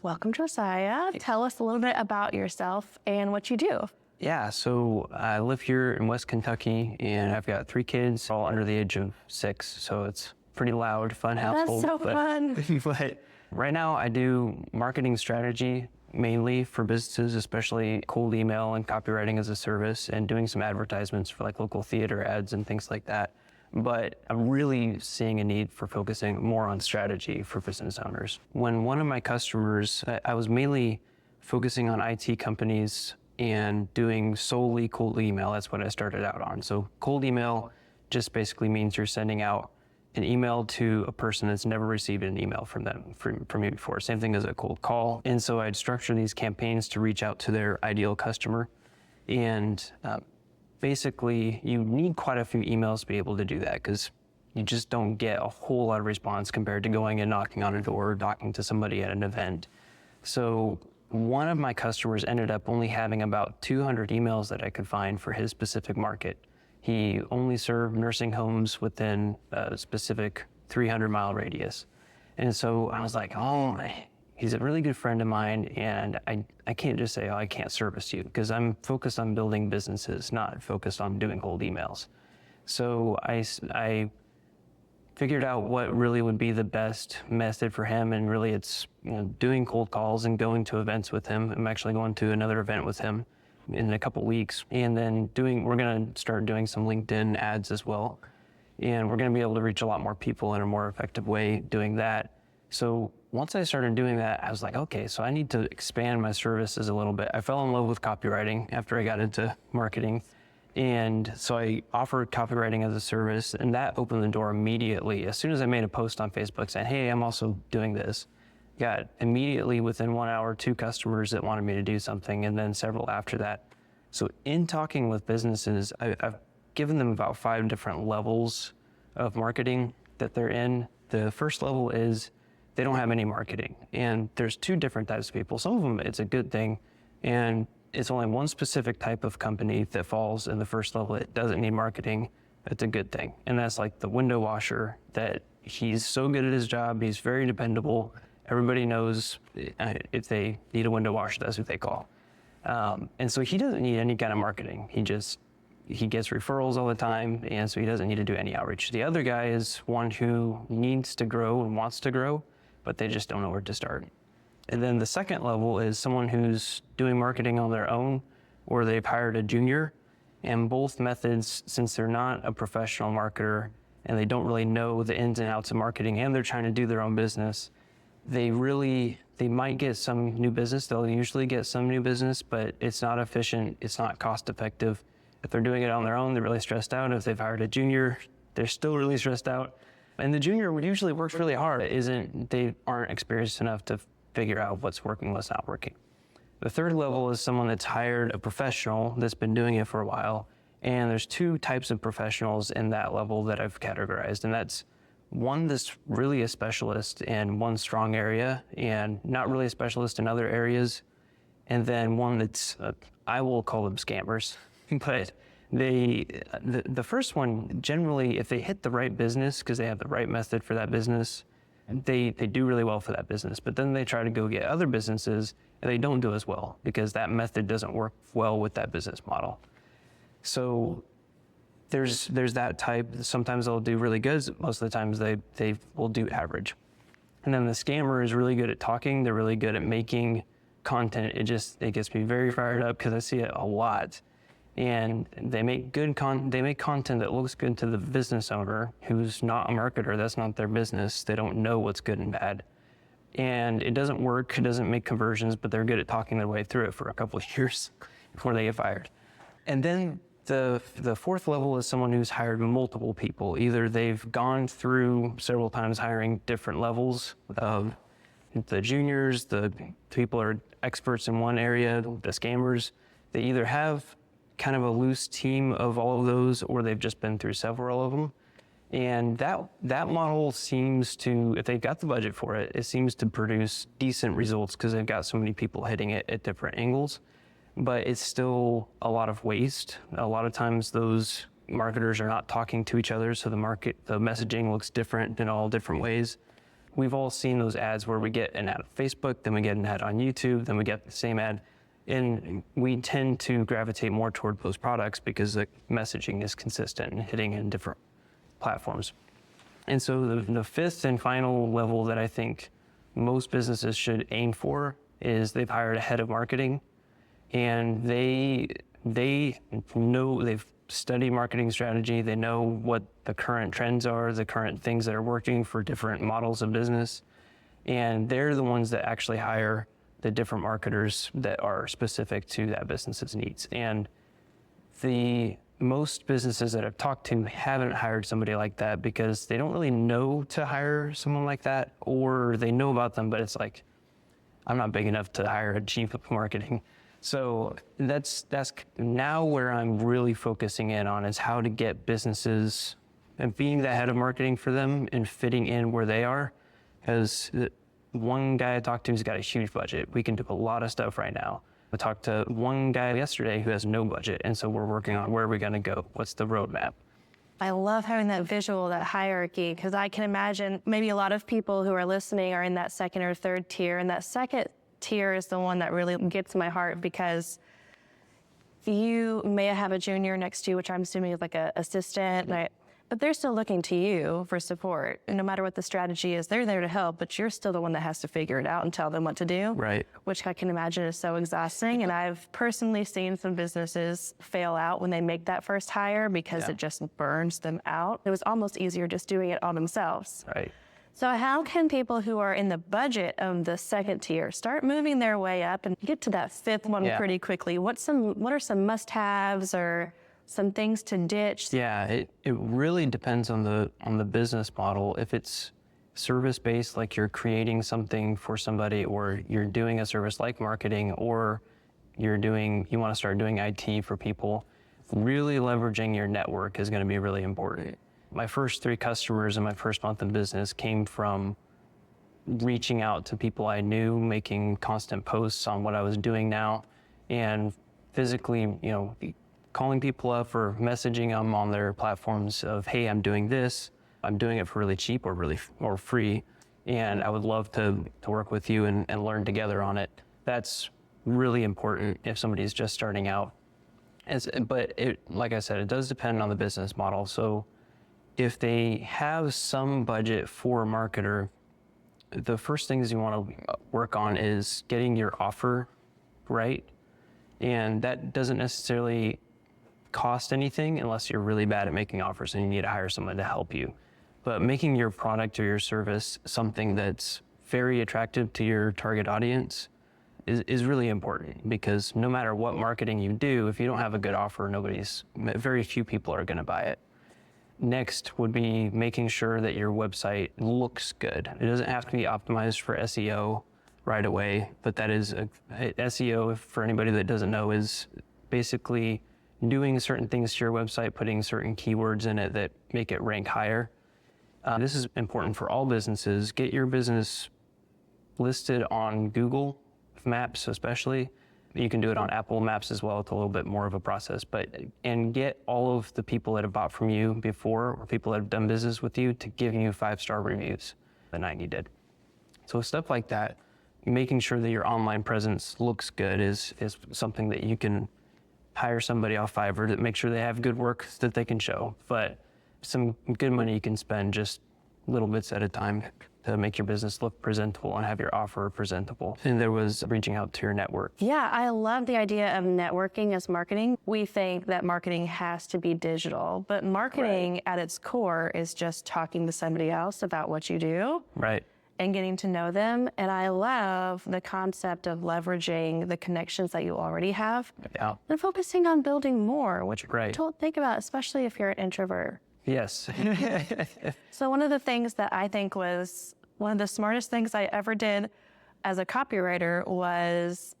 Welcome, Josiah. Tell us a little bit about yourself and what you do. Yeah, so I live here in West Kentucky, and I've got 3 kids, all under the age of 6, so it's pretty loud, fun household. That's so fun. But right now I do marketing strategy mainly for businesses, especially cold email and copywriting as a service, and doing some advertisements for like local theater ads and things like that. But I'm really seeing a need for focusing more on strategy for business owners. When one of my customers, I was mainly focusing on IT companies and doing solely cold email. That's what I started out on. So cold email just basically means you're sending out an email to a person that's never received an email from you before. Same thing as a cold call. And so I'd structure these campaigns to reach out to their ideal customer. And basically, you need quite a few emails to be able to do that, because you just don't get a whole lot of response compared to going and knocking on a door or talking to somebody at an event. So one of my customers ended up only having about 200 emails that I could find for his specific market. He only served nursing homes within a specific 300-mile radius. And so I was like, oh, he's a really good friend of mine, and I can't just say, oh, I can't service you, because I'm focused on building businesses, not focused on doing cold emails. So I figured out what really would be the best method for him, and really it's doing cold calls and going to events with him. I'm actually going to another event with him in a couple weeks, and then we're going to start doing some LinkedIn ads as well, and we're going to be able to reach a lot more people in a more effective way doing that. So once I started doing that, I was like, okay, so I need to expand my services a little bit. I fell in love with copywriting after I got into marketing. And so I offered copywriting as a service, and that opened the door immediately. As soon as I made a post on Facebook saying, hey, I'm also doing this, got immediately within 1 hour, 2 customers that wanted me to do something, and then several after that. So in talking with businesses, I've given them about 5 different levels of marketing that they're in. The first level is they don't have any marketing. And there's 2 different types of people. Some of them, it's a good thing, and it's only one specific type of company that falls in the first level. It doesn't need marketing. It's a good thing. And that's like the window washer, that he's so good at his job. He's very dependable. Everybody knows if they need a window washer, that's who they call. And so he doesn't need any kind of marketing. He gets referrals all the time, and so he doesn't need to do any outreach. The other guy is one who needs to grow and wants to grow, but they just don't know where to start. And then the second level is someone who's doing marketing on their own, or they've hired a junior. And both methods, since they're not a professional marketer and they don't really know the ins and outs of marketing, and they're trying to do their own business, they might get some new business. They'll usually get some new business, but it's not efficient. It's not cost effective. If they're doing it on their own, they're really stressed out. If they've hired a junior, they're still really stressed out. And the junior usually works really hard. They aren't experienced enough to figure out what's working, what's not working. The third level is someone that's hired a professional that's been doing it for a while. And there's 2 types of professionals in that level that I've categorized. And that's one that's really a specialist in one strong area and not really a specialist in other areas. And then one that's, I will call them scammers. But the first one, generally, if they hit the right business, because they have the right method for that business, they do really well for that business. But then they try to go get other businesses, and they don't do as well because that method doesn't work well with that business model. So there's that type. Sometimes they'll do really good. Most of the times they will do average. And then the scammer is really good at talking. They're really good at making content. It gets me very fired up because I see it a lot. And they make content that looks good to the business owner who's not a marketer. That's not their business. They don't know what's good and bad. And it doesn't work. It doesn't make conversions, but they're good at talking their way through it for a couple of years before they get fired. And then the fourth level is someone who's hired multiple people. Either they've gone through several times hiring different levels of the juniors, the people who are experts in one area, the scammers. They either have kind of a loose team of all of those, or they've just been through several of them. And that model seems to, if they've got the budget for it, it seems to produce decent results because they've got so many people hitting it at different angles. But it's still a lot of waste. A lot of times those marketers are not talking to each other, so the messaging looks different in all different ways. We've all seen those ads where we get an ad on Facebook, then we get an ad on YouTube, then we get the same ad. And we tend to gravitate more toward those products because the messaging is consistent and hitting in different platforms. And so the fifth and final level that I think most businesses should aim for is they've hired a head of marketing, and they know, they've studied marketing strategy. They know what the current trends are, the current things that are working for different models of business. And they're the ones that actually hire the different marketers that are specific to that business's needs. And the most businesses that I've talked to haven't hired somebody like that because they don't really know to hire someone like that, or they know about them, but it's like, I'm not big enough to hire a chief of marketing. So that's now where I'm really focusing in on is how to get businesses and being the head of marketing for them and fitting in where they are. Because one guy I talked to has got a huge budget. We can do a lot of stuff right now. I talked to one guy yesterday who has no budget, and so we're working on where are we going to go? What's the roadmap? I love having that visual, that hierarchy, because I can imagine maybe a lot of people who are listening are in that second or third tier, and that second tier is the one that really gets my heart because you may have a junior next to you, which I'm assuming is like an assistant, right? But they're still looking to you for support. And no matter what the strategy is, they're there to help, but you're still the one that has to figure it out and tell them what to do. Right. Which I can imagine is so exhausting. And I've personally seen some businesses fail out when they make that first hire because it just burns them out. It was almost easier just doing it all themselves. Right. So how can people who are in the budget of the second tier start moving their way up and get to that fifth one pretty quickly? What are some must-haves or some things to ditch? Yeah, it really depends on the business model. If it's service-based, like you're creating something for somebody, or you're doing a service like marketing, or you want to start doing IT for people, really leveraging your network is going to be really important. My first 3 customers in my first month in business came from reaching out to people I knew, making constant posts on what I was doing now, and physically, calling people up or messaging them on their platforms of, hey, I'm doing this. I'm doing it for really cheap or free, and I would love to work with you and learn together on it. That's really important if somebody's just starting out. But like I said, it does depend on the business model. So if they have some budget for a marketer, the first things you want to work on is getting your offer right. And that doesn't necessarily cost anything unless you're really bad at making offers and you need to hire someone to help you. But making your product or your service something that's very attractive to your target audience is really important, because no matter what marketing you do, if you don't have a good offer, very few people are going to buy it. Next would be making sure that your website looks good. It doesn't have to be optimized for SEO right away, but that is SEO, for anybody that doesn't know, is basically doing certain things to your website, putting certain keywords in it that make it rank higher. This is important for all businesses. Get your business listed on Google Maps especially. You can do it on Apple Maps as well. It's a little bit more of a process, and get all of the people that have bought from you before, or people that have done business with you, to give you 5-star reviews the night you did. So stuff like that, making sure that your online presence looks good is something that you can hire somebody off Fiverr to make sure they have good work that they can show. But some good money you can spend just little bits at a time to make your business look presentable and have your offer presentable. And there was reaching out to your network. Yeah, I love the idea of networking as marketing. We think that marketing has to be digital, but marketing at its core is just talking to somebody else about what you do. Right. And getting to know them. And I love the concept of leveraging the connections that you already have and focusing on building more, which don't think about, especially if you're an introvert. Yes. So one of the things that I think was one of the smartest things I ever did as a copywriter was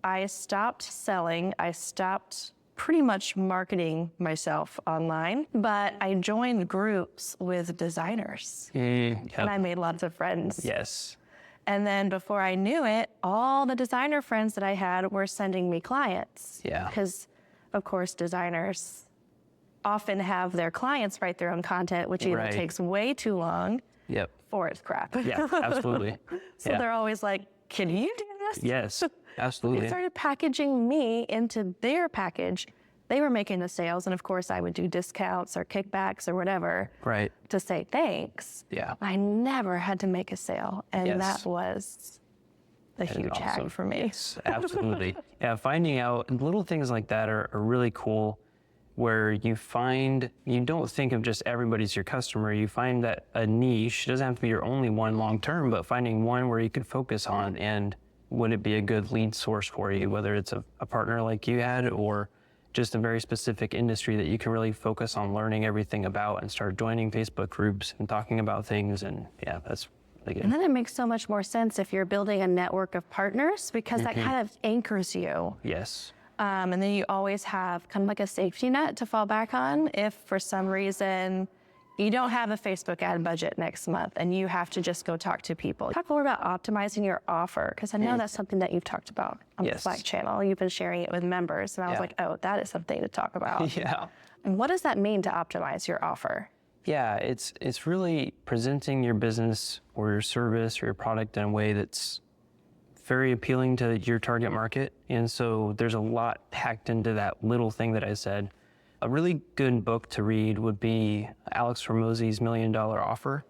I stopped selling. I stopped pretty much marketing myself online, but I joined groups with designers and I made lots of friends. Yes. And then before I knew it, all the designer friends that I had were sending me clients. Yeah. Because of course, designers often have their clients write their own content, which either takes way too long before it's crap. Yeah, absolutely. So Yeah. they're always like, can you do this? Yes, They absolutely. started packaging me into their package. They were making the sales, and of course I would do discounts or kickbacks or whatever Right. to say thanks. Yeah. I never had to make a sale, and Yes. that was a huge Awesome. hack for me. Yes, absolutely. Yeah, finding out little things like that are really cool, where you don't think of just everybody's your customer. You find that a niche doesn't have to be your only one long term, but finding one where you could focus on, and would it be a good lead source for you, whether it's a partner like you had, or just a very specific industry that you can really focus on learning everything about and start joining Facebook groups and talking about things. And yeah, that's really good. And then it makes so much more sense if you're building a network of partners, because that kind of anchors you. Yes. And then you always have kind of like a safety net to fall back on if for some reason you don't have a Facebook ad budget next month and you have to just go talk to people. Talk more about optimizing your offer, because I know that's something that you've talked about on the Yes. Slack channel. You've been sharing it with members, and I was Yeah. like, oh, that is something to talk about. Yeah. And what does that mean to optimize your offer? Yeah, it's really presenting your business or your service or your product in a way that's very appealing to your target market. And so there's a lot packed into that little thing that I said. A really good book to read would be Alex Hormozi's $1 Million Offer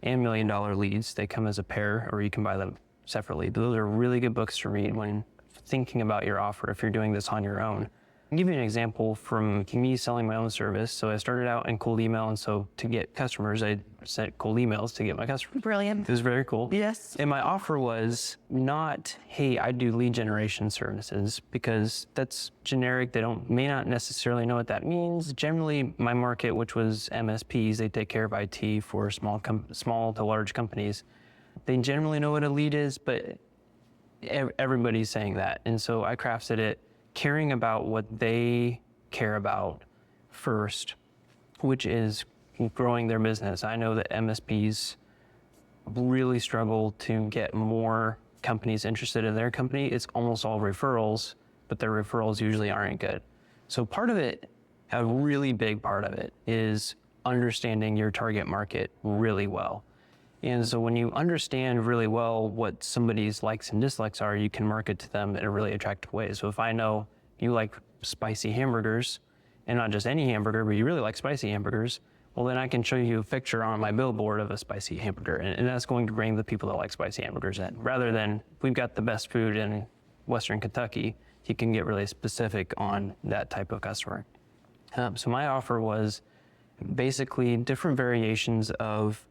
and $1 Million Leads. They come as a pair, or you can buy them separately. But those are really good books to read when thinking about your offer if you're doing this on your own. I'll give you an example from me selling my own service. So I started out in cold email, and so to get customers, I sent cold emails to get my customers. Brilliant. It was very cool. Yes. And my offer was not, hey, I do lead generation services, because that's generic. They may not necessarily know what that means. Generally, my market, which was MSPs, they take care of IT for small to large companies. They generally know what a lead is, but everybody's saying that. And so I crafted it caring about what they care about first, which is growing their business. I know that MSPs really struggle to get more companies interested in their company. It's almost all referrals, but their referrals usually aren't good. So part of it, a really big part of it, is understanding your target market really well. And so when you understand really well what somebody's likes and dislikes are, you can market to them in a really attractive way. So if I know you like spicy hamburgers, and not just any hamburger, but you really like spicy hamburgers, well, then I can show you a picture on my billboard of a spicy hamburger. And that's going to bring the people that like spicy hamburgers in. Rather than, we've got the best food in Western Kentucky, you can get really specific on that type of customer. So my offer was basically different variations of,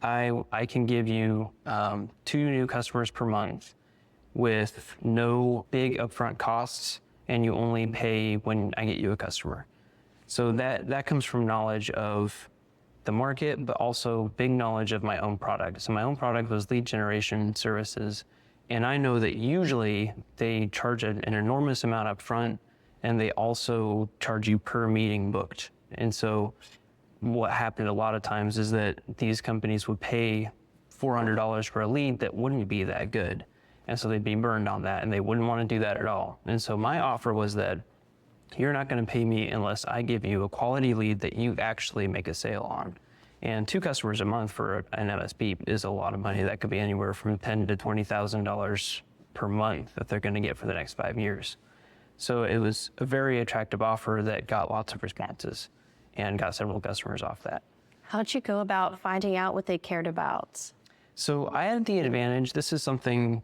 I can give you 2 new customers per month with no big upfront costs, and you only pay when I get you a customer. So that comes from knowledge of the market, but also big knowledge of my own product. So my own product was lead generation services, and I know that usually they charge an enormous amount up front, and they also charge you per meeting booked. And so what happened a lot of times is that these companies would pay $400 for a lead that wouldn't be that good. And so they'd be burned on that, and they wouldn't want to do that at all. And so my offer was that you're not going to pay me unless I give you a quality lead that you actually make a sale on. And 2 customers a month for an MSP is a lot of money. That could be anywhere from $10,000 to $20,000 per month that they're going to get for the next 5 years. So it was a very attractive offer that got lots of responses and got several customers off that. How'd you go about finding out what they cared about? So I had the advantage, this is something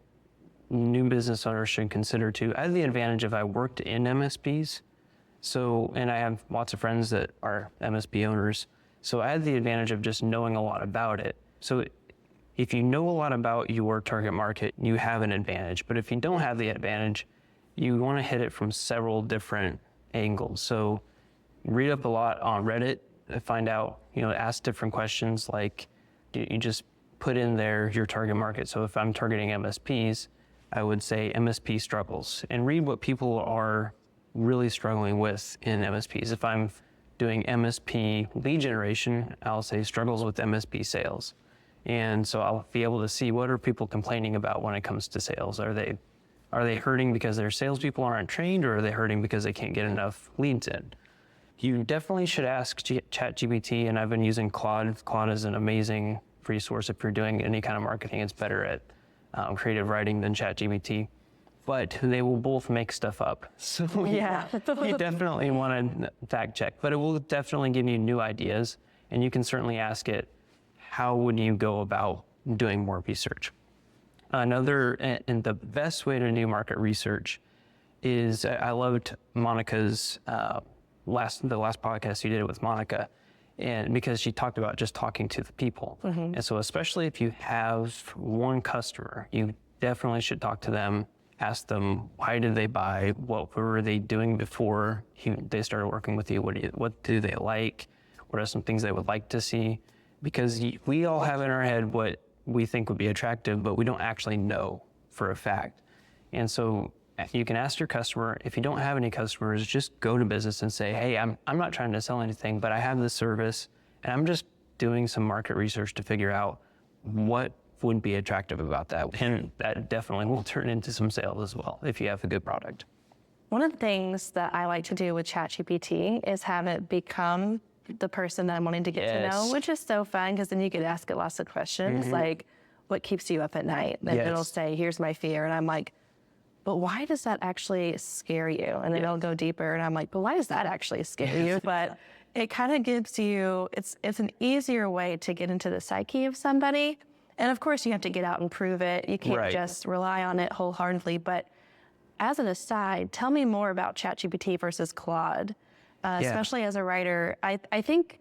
new business owners should consider too. I had the advantage of I worked in MSPs. So, and I have lots of friends that are MSP owners. So I had the advantage of just knowing a lot about it. So if you know a lot about your target market, you have an advantage. But if you don't have the advantage, you want to hit it from several different angles. So read up a lot on Reddit, find out, ask different questions like, you just put in there your target market. So if I'm targeting MSPs, I would say MSP struggles, and read what people are really struggling with in MSPs. If I'm doing MSP lead generation, I'll say struggles with MSP sales. And so I'll be able to see what are people complaining about when it comes to sales. Are they hurting because their salespeople aren't trained, or are they hurting because they can't get enough leads in? You definitely should ask ChatGPT, and I've been using Claude. Claude is an amazing resource. If you're doing any kind of marketing, it's better at creative writing than ChatGPT. But they will both make stuff up. So Yeah. you definitely want to fact check, but it will definitely give you new ideas. And you can certainly ask it, how would you go about doing more research? And the best way to do market research is, I loved Monica's the last podcast you did it with Monica, and because she talked about just talking to the people. And so especially if you have one customer, you definitely should talk to them, ask them, why did they buy? What were they doing before they started working with you? What do they like? What are some things they would like to see? Because we all have in our head what we think would be attractive, but we don't actually know for a fact. And so you can ask your customer. If you don't have any customers, just go to business and say, hey, I'm not trying to sell anything, but I have this service, and I'm just doing some market research to figure out what would be attractive about that. And that definitely will turn into some sales as well if you have a good product. One of the things that I like to do with ChatGPT is have it become the person that I'm wanting to get to know, which is so fun because then you could ask it lots of questions like, what keeps you up at night? And it'll say, here's my fear. And I'm like, but why does that actually scare you? And then it'll go deeper and I'm like, but why does that actually scare you? But it kind of gives you, it's an easier way to get into the psyche of somebody. And of course you have to get out and prove it. You can't just rely on it wholeheartedly. But as an aside, tell me more about ChatGPT versus Claude, especially as a writer. I think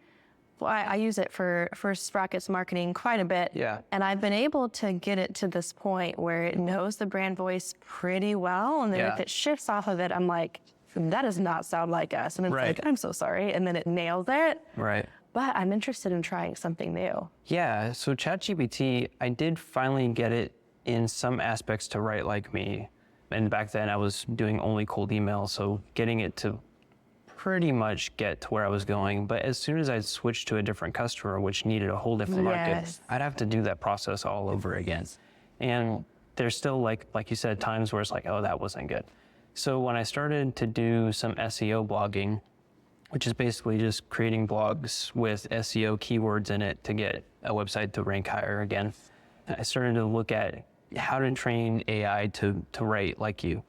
I use it for Sprocket's marketing quite a bit. And I've been able to get it to this point where it knows the brand voice pretty well. And then if it shifts off of it, I'm like, that does not sound like us. And it's like, I'm so sorry. And then it nails it. But I'm interested in trying something new. Yeah, so ChatGPT, I did finally get it in some aspects to write like me. And back then I was doing only cold email, so getting it to pretty much get to where I was going. But as soon as I switched to a different customer, which needed a whole different market, I'd have to do that process all over again. And there's still, like you said, times where it's like, oh, that wasn't good. So when I started to do some SEO blogging, which is basically just creating blogs with SEO keywords in it to get a website to rank higher again, I started to look at how to train AI to write like you.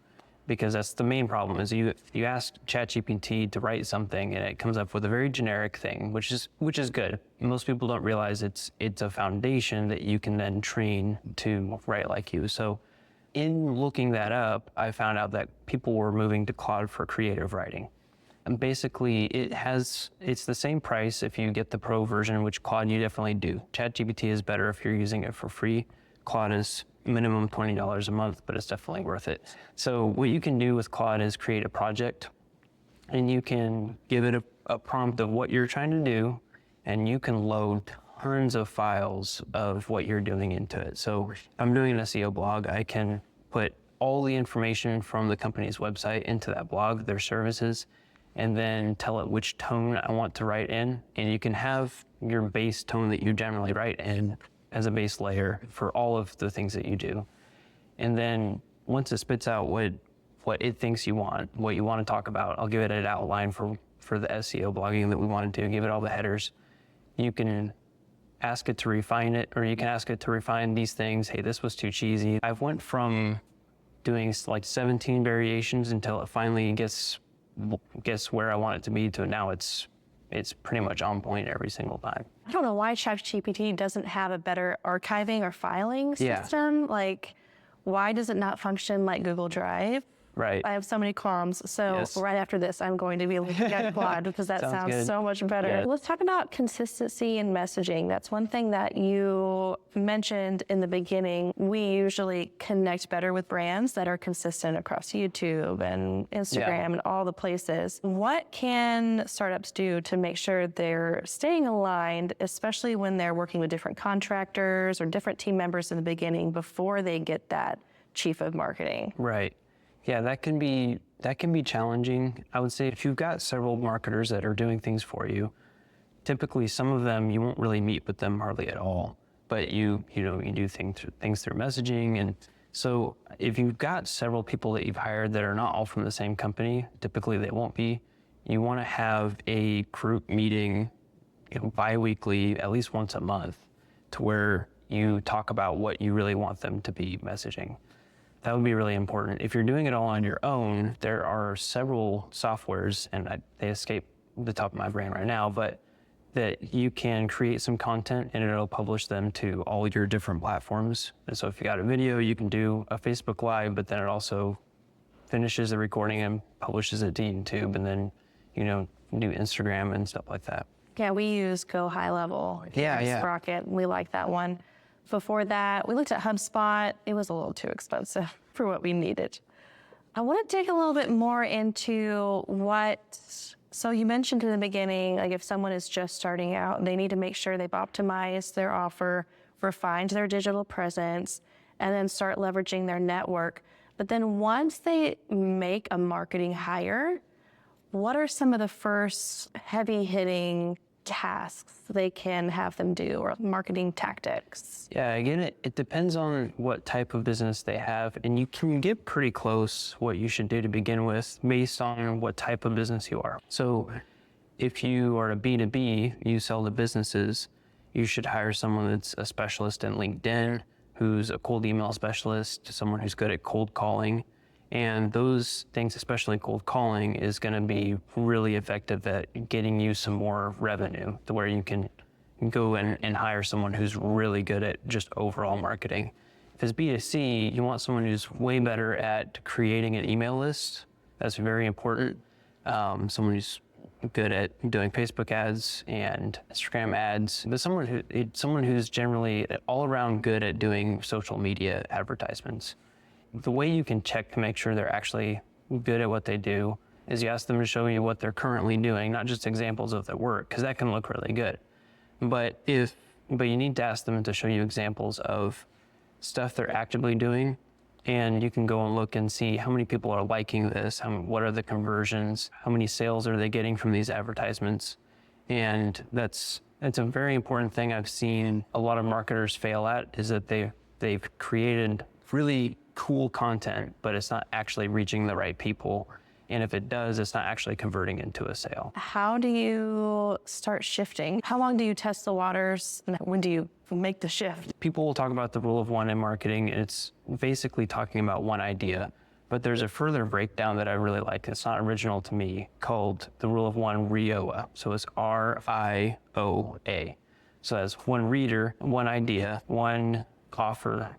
Because that's the main problem, is you ask ChatGPT to write something and it comes up with a very generic thing, which is good. Most people don't realize it's a foundation that you can then train to write like you. So in looking that up, I found out that people were moving to Claude for creative writing. And basically it's the same price if you get the pro version, which Claude you definitely do. ChatGPT is better if you're using it for free. Claude is minimum $20 a month, but it's definitely worth it. So what you can do with Claude is create a project, and you can give it a prompt of what you're trying to do, and you can load tons of files of what you're doing into it. So if I'm doing an SEO blog, I can put all the information from the company's website into that blog, their services, and then tell it which tone I want to write in. And you can have your base tone that you generally write in as a base layer for all of the things that you do. And then once it spits out what it thinks you want, what you want to talk about, I'll give it an outline for the SEO blogging that we want to do, give it all the headers. You can ask it to refine it, or you can ask it to refine these things. Hey, this was too cheesy. I've went from doing like 17 variations until it finally gets where I want it to be to now it's pretty much on point every single time. I don't know why ChatGPT doesn't have a better archiving or filing system. Like, why does it not function like Google Drive? Right. I have so many qualms. So right after this, I'm going to be looking at Claude because that sounds so much better. Let's talk about consistency in messaging. That's one thing that you mentioned in the beginning. We usually connect better with brands that are consistent across YouTube and Instagram and all the places. What can startups do to make sure they're staying aligned, especially when they're working with different contractors or different team members in the beginning before they get that chief of marketing? Right. Yeah, that can be challenging. I would say if you've got several marketers that are doing things for you, typically some of them you won't really meet with them hardly at all. But you do things through messaging, and so if you've got several people that you've hired that are not all from the same company, typically they won't be. You want to have a group meeting, bi-weekly, at least once a month, to where you talk about what you really want them to be messaging. That would be really important. If you're doing it all on your own, there are several softwares, and they escape the top of my brain right now, but that you can create some content and it'll publish them to all your different platforms. And so if you got a video, you can do a Facebook Live, but then it also finishes the recording and publishes it to YouTube, and then, do Instagram and stuff like that. Yeah, we use Go High Level. Yeah. Sprocket. We like that one. Before that, we looked at HubSpot. It was a little too expensive for what we needed. I want to dig a little bit more into so you mentioned in the beginning, like if someone is just starting out, they need to make sure they've optimized their offer, refined their digital presence, and then start leveraging their network. But then once they make a marketing hire, what are some of the first heavy-hitting tasks they can have them do, or marketing tactics? Yeah, again, it depends on what type of business they have, and you can get pretty close what you should do to begin with based on what type of business you are. So if you are a B2B, you sell to businesses, you should hire someone that's a specialist in LinkedIn, who's a cold email specialist, someone who's good at cold calling. And those things, especially cold calling, is going to be really effective at getting you some more revenue, to where you can go and hire someone who's really good at just overall marketing. If it's B2C, you want someone who's way better at creating an email list. That's very important. Someone who's good at doing Facebook ads and Instagram ads, but someone who's generally all around good at doing social media advertisements. The way you can check to make sure they're actually good at what they do is you ask them to show you what they're currently doing, not just examples of their work, because that can look really good. But you need to ask them to show you examples of stuff they're actively doing, and you can go and look and see how many people are liking this, what are the conversions, how many sales are they getting from these advertisements. And that's a very important thing I've seen a lot of marketers fail at, is that they've created really cool content, but it's not actually reaching the right people. And if it does, it's not actually converting into a sale. How do you start shifting? How long do you test the waters? And when do you make the shift? People will talk about the rule of one in marketing, and it's basically talking about one idea. But there's a further breakdown that I really like. It's not original to me, called the rule of one RIOA. So it's RIOA. So that's one reader, one idea, one offer,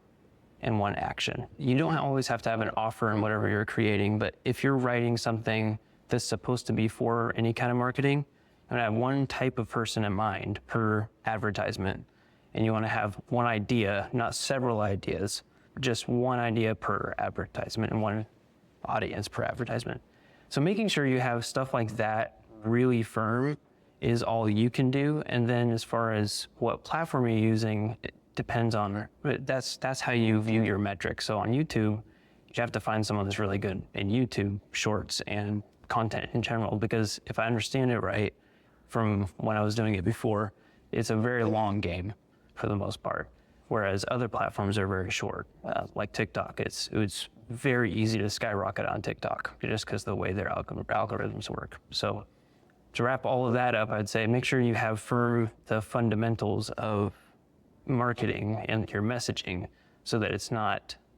and one action. You don't always have to have an offer in whatever you're creating, but if you're writing something that's supposed to be for any kind of marketing, you want to have one type of person in mind per advertisement, and you want to have one idea, not several ideas, just one idea per advertisement and one audience per advertisement. So making sure you have stuff like that really firm is all you can do. And then as far as what platform you're using, depends on, that's how you view your metrics. So on YouTube, you have to find someone that's really good in YouTube shorts and content in general, because if I understand it right, from when I was doing it before, it's a very long game for the most part. Whereas other platforms are very short, like TikTok. It's very easy to skyrocket on TikTok just because of the way their algorithms work. So to wrap all of that up, I'd say make sure you have firm the fundamentals of marketing and your messaging, so that it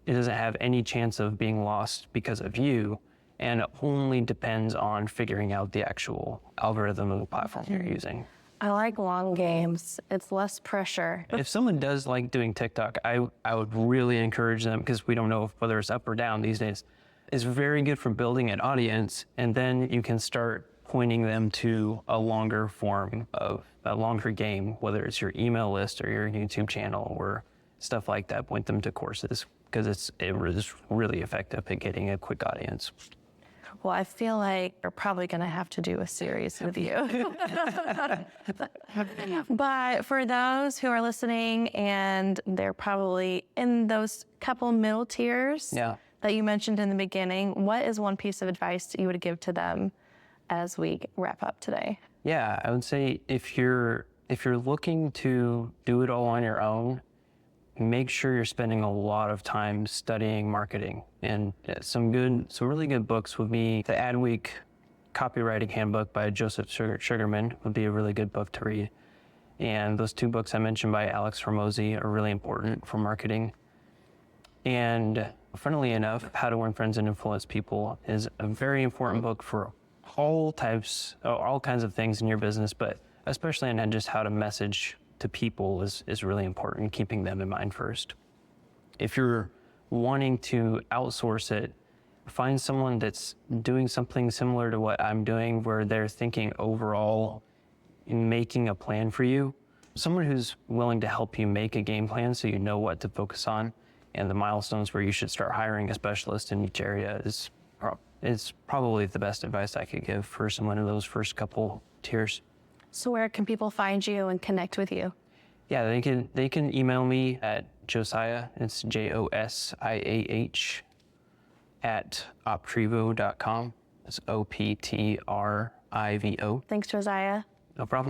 doesn't have any chance of being lost because of you, and it only depends on figuring out the actual algorithm of the platform you're using. I like long games. It's less pressure. If someone does like doing TikTok, I would really encourage them, because we don't know whether it's up or down these days. It's very good for building an audience, and then you can start pointing them to a longer form of a longer game, whether it's your email list or your YouTube channel or stuff like that. Point them to courses, because it is really effective at getting a quick audience. Well, I feel like we're probably going to have to do a series with you. But for those who are listening and they're probably in those couple middle tiers that you mentioned in the beginning, what is one piece of advice that you would give to them as we wrap up today? Yeah, I would say if you're looking to do it all on your own, make sure you're spending a lot of time studying marketing. And some really good books would be the Adweek Copywriting Handbook by Joseph Sugarman would be a really good book to read. And those 2 books I mentioned by Alex Hormozi are really important for marketing. And funnily enough, How to Win Friends and Influence People is a very important book for all kinds of things in your business, but especially in just how to message to people is really important, keeping them in mind first. If you're wanting to outsource it, find someone that's doing something similar to what I'm doing, where they're thinking overall in making a plan for you. Someone who's willing to help you make a game plan so you know what to focus on and the milestones where you should start hiring a specialist in each area is probably the best advice I could give for someone in those first couple tiers. So where can people find you and connect with you? Yeah, they can email me at Josiah, it's Josiah at optrivo.com. It's OPTRIVO. Thanks, Josiah. No problem.